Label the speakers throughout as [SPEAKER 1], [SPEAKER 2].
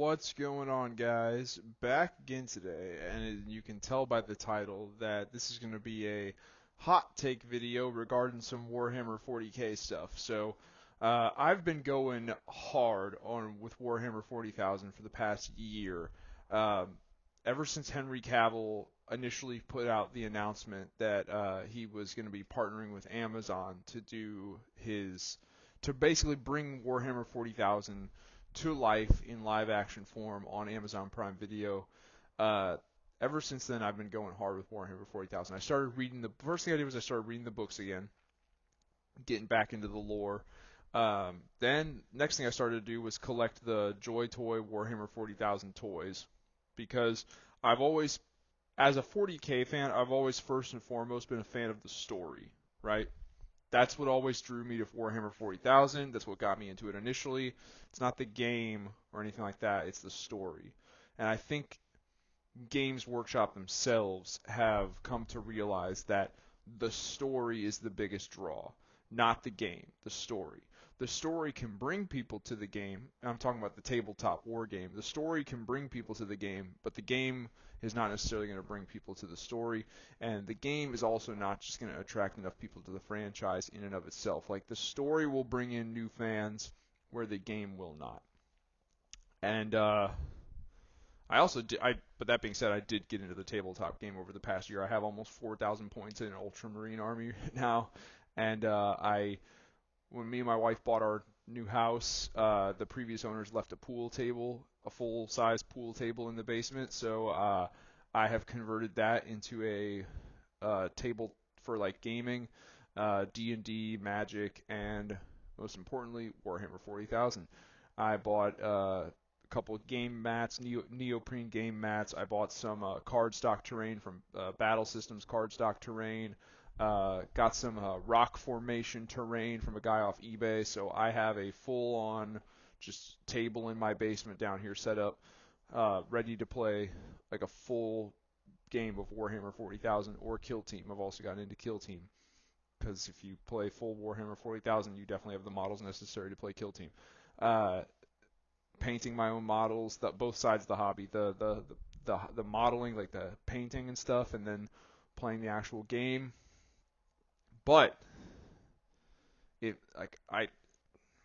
[SPEAKER 1] What's going on, guys? Back again today, and you can tell by the title that this is going to be a hot take video regarding some Warhammer 40k stuff. I've been going hard on with Warhammer 40,000 for the past year. Um, Ever since Henry Cavill initially put out the announcement that he was going to be partnering with Amazon to basically bring Warhammer 40,000 to life in live action form on Amazon Prime Video. Uh, Ever since then, I've been going hard with Warhammer 40,000. First thing I did was I started reading the books again, getting back into the lore. Then next thing I started to do was collect the Joy Toy Warhammer 40,000 toys, because I've always, as a 40k fan, I've always first and foremost been a fan of the story, right? That's what always drew me to Warhammer 40,000. That's what got me into it initially. It's not the game or anything like that. It's the story. And I think Games Workshop themselves have come to realize that the story is the biggest draw, not the game, the story. The story can bring people to the game, and I'm talking about the tabletop war game. The story can bring people to the game, but the game is not necessarily going to bring people to the story, and the game is also not just going to attract enough people to the franchise in and of itself. Like, the story will bring in new fans where the game will not. And but that being said, I did get into the tabletop game over the past year. I have almost 4,000 points in an Ultramarine army now, and when me and my wife bought our new house, the previous owners left a full-size pool table in the basement, so I have converted that into a table for like gaming, D&D, Magic, and most importantly, Warhammer 40,000. I bought a couple of game mats, neoprene game mats. I bought some cardstock terrain from Battle Systems cardstock terrain. Got some rock formation terrain from a guy off eBay, so I have a full-on just table in my basement down here set up, ready to play like a full game of Warhammer 40,000 or Kill Team. I've also gotten into Kill Team, because if you play full Warhammer 40,000, you definitely have the models necessary to play Kill Team. Painting my own models, both sides of the hobby, the modeling, like the painting and stuff, and then playing the actual game. But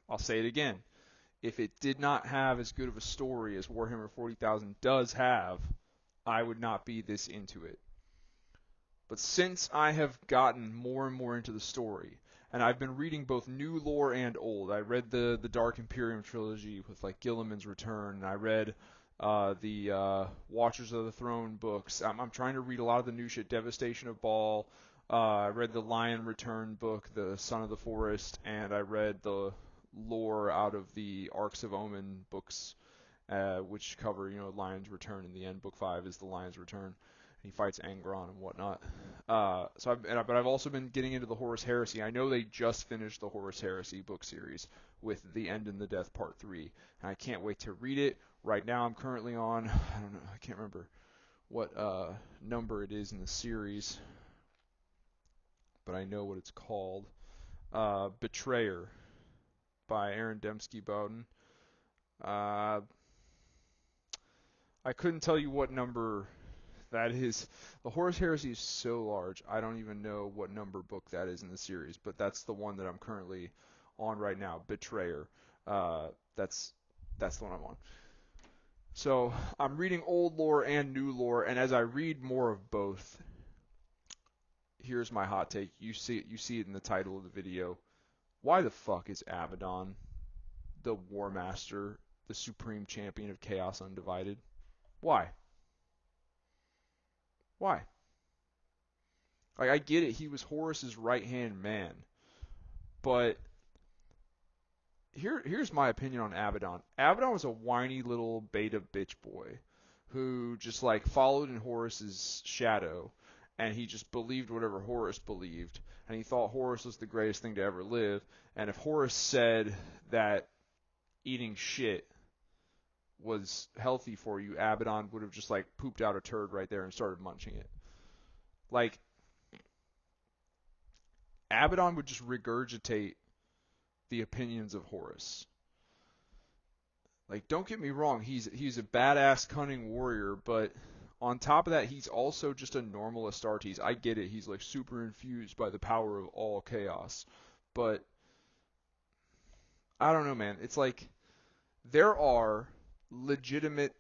[SPEAKER 1] I'll say it again. If it did not have as good of a story as Warhammer 40,000 does have, I would not be this into it. But since I have gotten more and more into the story, and I've been reading both new lore and old. I read the Dark Imperium trilogy with like Gilliman's Return, and I read the Watchers of the Throne books. I'm trying to read a lot of the new shit, Devastation of Baal. I read the Lion Return book, The Son of the Forest, and I read the lore out of the Arcs of Omen books, which cover, Lion's Return in the end. Book 5 is the Lion's Return. He fights Angron and whatnot. But I've also been getting into the Horus Heresy. I know they just finished the Horus Heresy book series with The End and the Death Part 3, and I can't wait to read it. Right now I'm currently on, I don't know, I can't remember what number it is in the series, but I know what it's called. Betrayer by Aaron Dembski Bowden. I couldn't tell you what number that is. The Horus Heresy is so large, I don't even know what number book that is in the series, but that's the one that I'm currently on right now, Betrayer. That's the one I'm on. So I'm reading old lore and new lore, and as I read more of both, here's my hot take. You see it in the title of the video. Why the fuck is Abbadon the Warmaster, the supreme champion of Chaos Undivided? Why? Why? Like, I get it, he was Horus's right-hand man, but here's my opinion on Abbadon. Abbadon was a whiny little beta bitch boy who just like followed in Horus's shadow, and he just believed whatever Horus believed, and he thought Horus was the greatest thing to ever live, and if Horus said that eating shit was healthy for you, Abbadon would have just like pooped out a turd right there and started munching it. Like, Abbadon would just regurgitate the opinions of Horus. Like, don't get me wrong, he's a badass cunning warrior, but on top of that, he's also just a normal Astartes. I get it, he's like super infused by the power of all chaos. But I don't know, man. It's like there are legitimate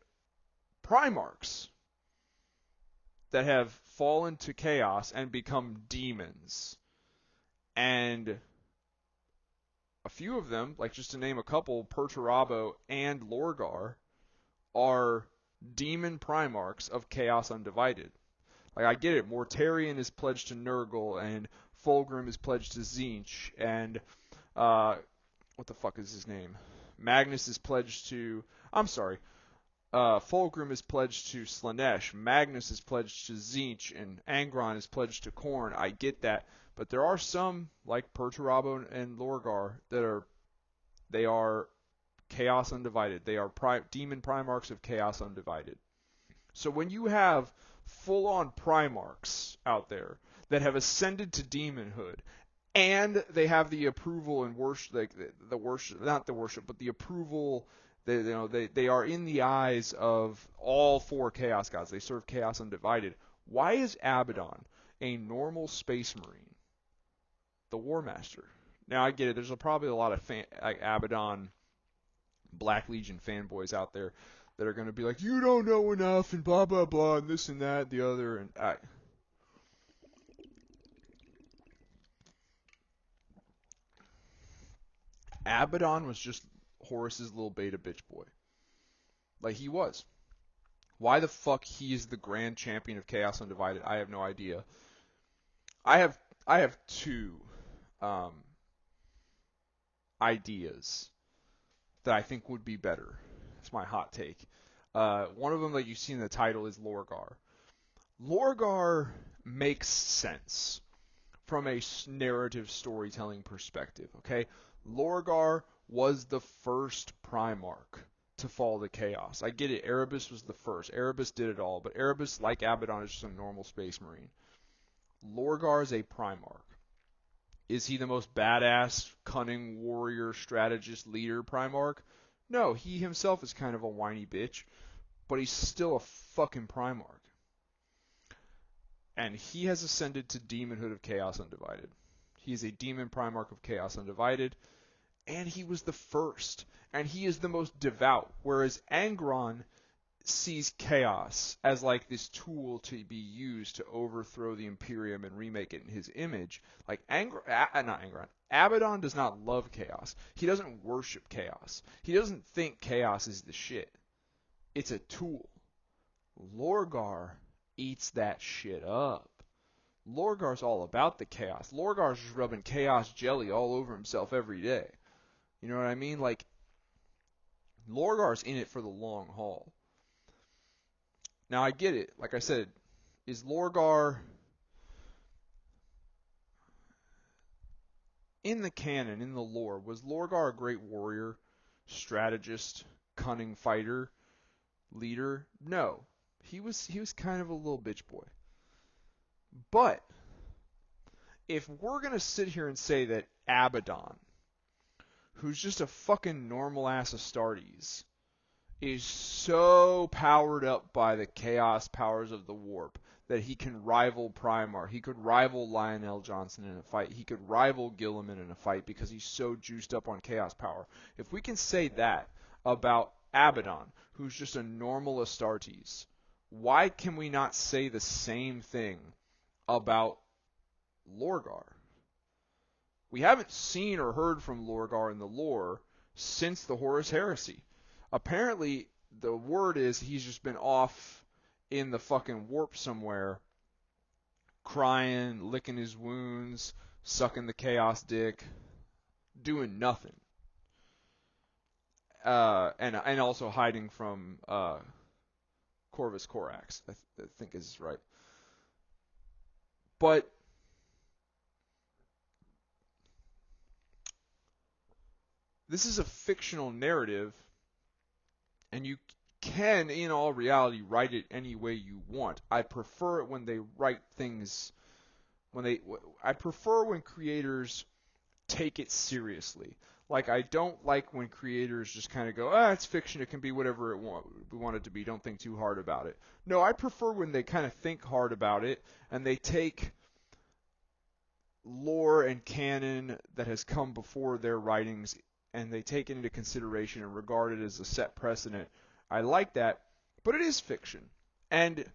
[SPEAKER 1] Primarchs that have fallen to chaos and become demons. And a few of them, like just to name a couple, Perturabo and Lorgar, are demon Primarchs of Chaos Undivided. Like, I get it, Mortarion is pledged to Nurgle, and Fulgrim is pledged to Tzeentch, and, what the fuck is his name? Magnus is pledged to, I'm sorry, Fulgrim is pledged to Slaanesh, Magnus is pledged to Tzeentch, and Angron is pledged to Khorne. I get that, but there are some, like Perturabo and Lorgar, they are Chaos Undivided. They are demon Primarchs of Chaos Undivided. So when you have full-on Primarchs out there that have ascended to demonhood, and they have the approval and worship, like the worship, not the worship, but the approval. They are in the eyes of all four Chaos Gods. They serve Chaos Undivided. Why is Abbadon a normal Space Marine, the Warmaster? Now I get it. There's probably a lot of like Abbadon, Black Legion fanboys out there that are going to be like, you don't know enough, and blah blah blah, and this and that, and the other, and Abbadon was just Horus's little beta bitch boy. Like, he was. Why the fuck he is the grand champion of Chaos Undivided, I have no idea. I have two ideas that I think would be better. It's my hot take. One of them that you see in the title is Lorgar. Lorgar makes sense from a narrative storytelling perspective, okay? Lorgar was the first Primarch to fall to Chaos. I get it, Erebus was the first. Erebus did it all, but Erebus, like Abbadon, is just a normal Space Marine. Lorgar is a Primarch. Is he the most badass, cunning, warrior, strategist, leader Primarch? No, he himself is kind of a whiny bitch, but he's still a fucking Primarch. And he has ascended to Demonhood of Chaos Undivided. He is a Demon Primarch of Chaos Undivided, and he was the first, and he is the most devout, whereas Angron sees chaos as like this tool to be used to overthrow the Imperium and remake it in his image. Like Abbadon does not love chaos. He doesn't worship chaos. He doesn't think chaos is the shit. It's a tool. Lorgar eats that shit up. Lorgar's all about the chaos. Lorgar's just rubbing chaos jelly all over himself every day. You know what I mean? Like, Lorgar's in it for the long haul. Now, I get it. Like I said, is Lorgar in the canon, in the lore, was Lorgar a great warrior, strategist, cunning fighter, leader? No. He was kind of a little bitch boy. But if we're going to sit here and say that Abbadon, who's just a fucking normal ass Astartes, is so powered up by the chaos powers of the warp that he can rival Primarch. He could rival Lionel Johnson in a fight. He could rival Gilliman in a fight because he's so juiced up on chaos power. If we can say that about Abbadon, who's just a normal Astartes, why can we not say the same thing about Lorgar? We haven't seen or heard from Lorgar in the lore since the Horus Heresy. Apparently, the word is he's just been off in the fucking warp somewhere, crying, licking his wounds, sucking the chaos dick, doing nothing. And also hiding from Corvus Corax, I think is right. But this is a fictional narrative, and you can, in all reality, write it any way you want. I prefer it when they write things, I prefer when creators take it seriously. Like, I don't like when creators just kind of go, ah, it's fiction, it can be whatever we want it to be, don't think too hard about it. No, I prefer when they kind of think hard about it, and they take lore and canon that has come before their writings, and they take it into consideration and regard it as a set precedent. I like that, but it is fiction. And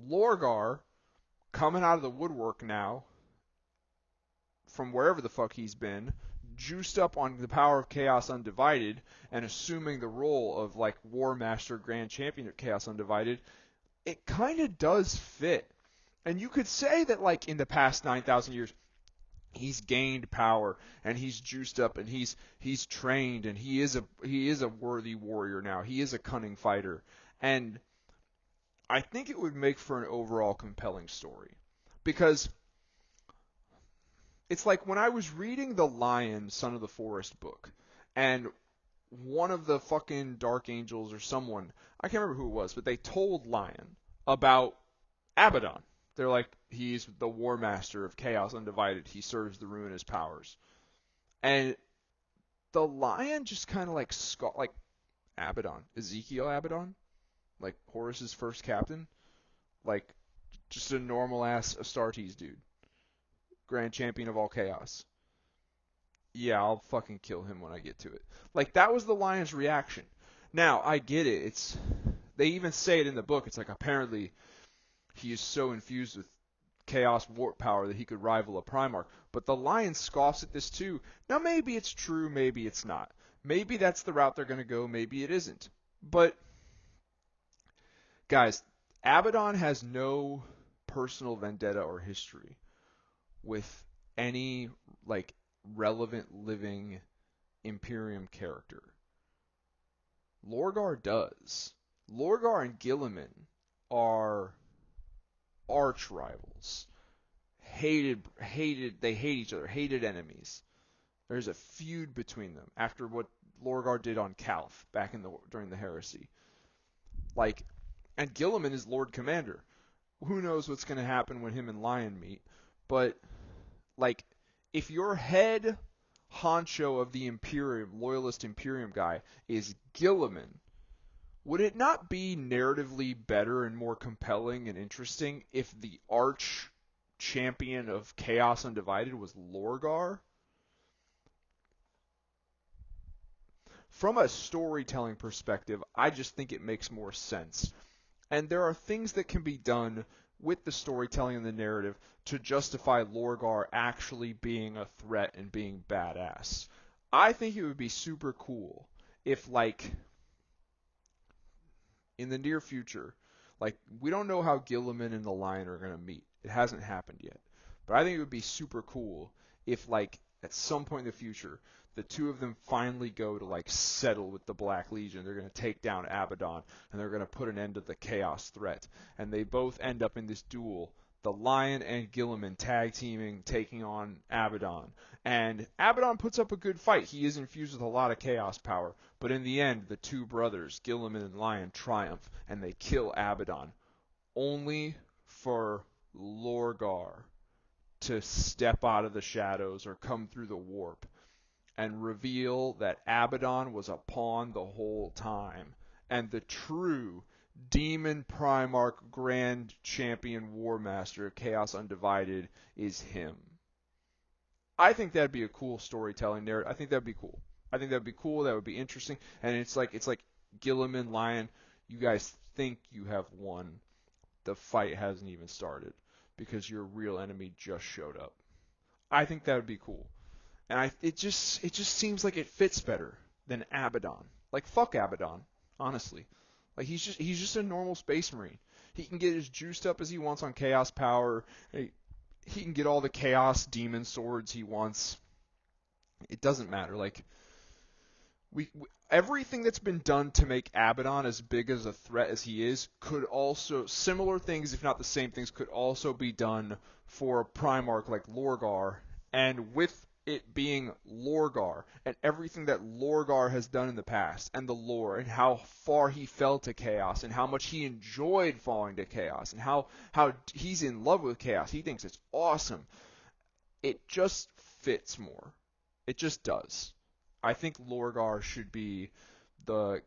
[SPEAKER 1] Lorgar, coming out of the woodwork now, from wherever the fuck he's been, juiced up on the power of Chaos Undivided, and assuming the role of, like, Warmaster Grand Champion of Chaos Undivided, it kind of does fit. And you could say that, like, in the past 9,000 years, he's gained power, and he's juiced up, and he's trained, and he is a worthy warrior now. He is a cunning fighter. And I think it would make for an overall compelling story. Because it's like when I was reading the Lion, Son of the Forest book, and one of the fucking Dark Angels or someone, I can't remember who it was, but they told Lion about Abbadon. They're like, he's the Warmaster of Chaos Undivided. He serves the ruinous powers. And the Lion just kind of like Abbadon. Ezekiel Abbadon? Like Horus's first captain? Like, just a normal-ass Astartes dude. Grand Champion of all Chaos. Yeah, I'll fucking kill him when I get to it. Like, that was the Lion's reaction. Now, I get it. They even say it in the book. It's like, apparently, he is so infused with Chaos warp power that he could rival a Primarch. But the Lion scoffs at this too. Now, maybe it's true, maybe it's not. Maybe that's the route they're going to go, maybe it isn't. But, guys, Abbadon has no personal vendetta or history with any, like, relevant living Imperium character. Lorgar does. Lorgar and Guilliman are arch rivals. They hate each other, hated enemies. There's a feud between them after what Lorgar did on Calth back during the Heresy. Like, and Guilliman is Lord Commander. Who knows what's going to happen when him and Lion meet, but like, if your head honcho of the Imperium, loyalist Imperium guy, is Guilliman, would it not be narratively better and more compelling and interesting if the arch champion of Chaos Undivided was Lorgar? From a storytelling perspective, I just think it makes more sense. And there are things that can be done with the storytelling and the narrative to justify Lorgar actually being a threat and being badass. I think it would be super cool if, like, in the near future, like, we don't know how Guilliman and the Lion are going to meet. It hasn't happened yet. But I think it would be super cool if, like, at some point in the future, the two of them finally go to, like, settle with the Black Legion. They're going to take down Abbadon, and they're going to put an end to the Chaos threat. And they both end up in this duel, the Lion and Guilliman tag teaming, taking on Abbadon. And Abbadon puts up a good fight. He is infused with a lot of Chaos power. But in the end, the two brothers, Guilliman and Lion, triumph, and they kill Abbadon. Only for Lorgar to step out of the shadows or come through the warp and reveal that Abbadon was a pawn the whole time, and the true Demon Primarch Grand Champion Warmaster of Chaos Undivided is him. I think that'd be a cool storytelling narrative. I think that'd be cool. That would be interesting. And it's like Guilliman, Lion, you guys think you have won. The fight hasn't even started because your real enemy just showed up. I think that would be cool. And it just seems like it fits better than Abbadon. Like, fuck Abbadon, honestly. Like, he's just a normal space marine. He can get as juiced up as he wants on Chaos power. He can get all the Chaos demon swords he wants. It doesn't matter. Like, everything that's been done to make Abbadon as big as a threat as he is could also, similar things, if not the same things, could also be done for a Primarch like Lorgar. And with it being Lorgar and everything that Lorgar has done in the past and the lore and how far he fell to Chaos and how much he enjoyed falling to Chaos and how he's in love with Chaos. He thinks it's awesome. It just fits more. It just does. I think Lorgar should be the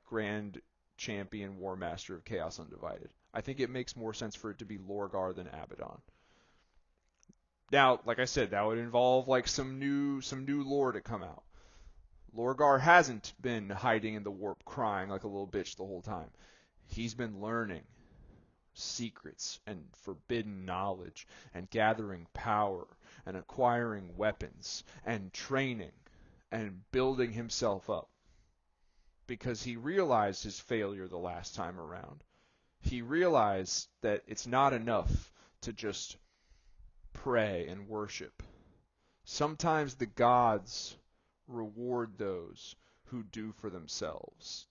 [SPEAKER 1] grand champion Warmaster of Chaos Undivided. I think it makes more sense for it to be Lorgar than Abbadon. Now, like I said, that would involve some new lore to come out. Lorgar hasn't been hiding in the warp crying like a little bitch the whole time. He's been learning secrets and forbidden knowledge and gathering power and acquiring weapons and training and building himself up because he realized his failure the last time around. He realized that it's not enough to just pray and worship. Sometimes the gods reward those who do for themselves.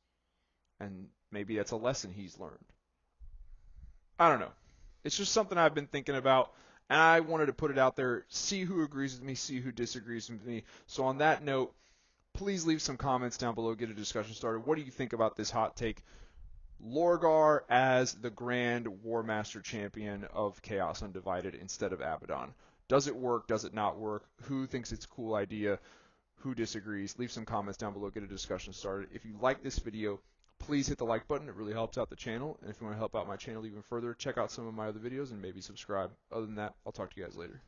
[SPEAKER 1] And maybe that's a lesson he's learned. I don't know. It's just something I've been thinking about, and I wanted to put it out there, see who agrees with me, see who disagrees with me. So on that note, please leave some comments down below, get a discussion started. What do you think about this hot take? Lorgar as the Grand Warmaster Champion of Chaos Undivided instead of Abbadon. Does it work? Does it not work? Who thinks it's a cool idea? Who disagrees? Leave some comments down below, get a discussion started. If you like this video, please hit the like button. It really helps out the channel. And if you want to help out my channel even further, check out some of my other videos and maybe subscribe. Other than that, I'll talk to you guys later.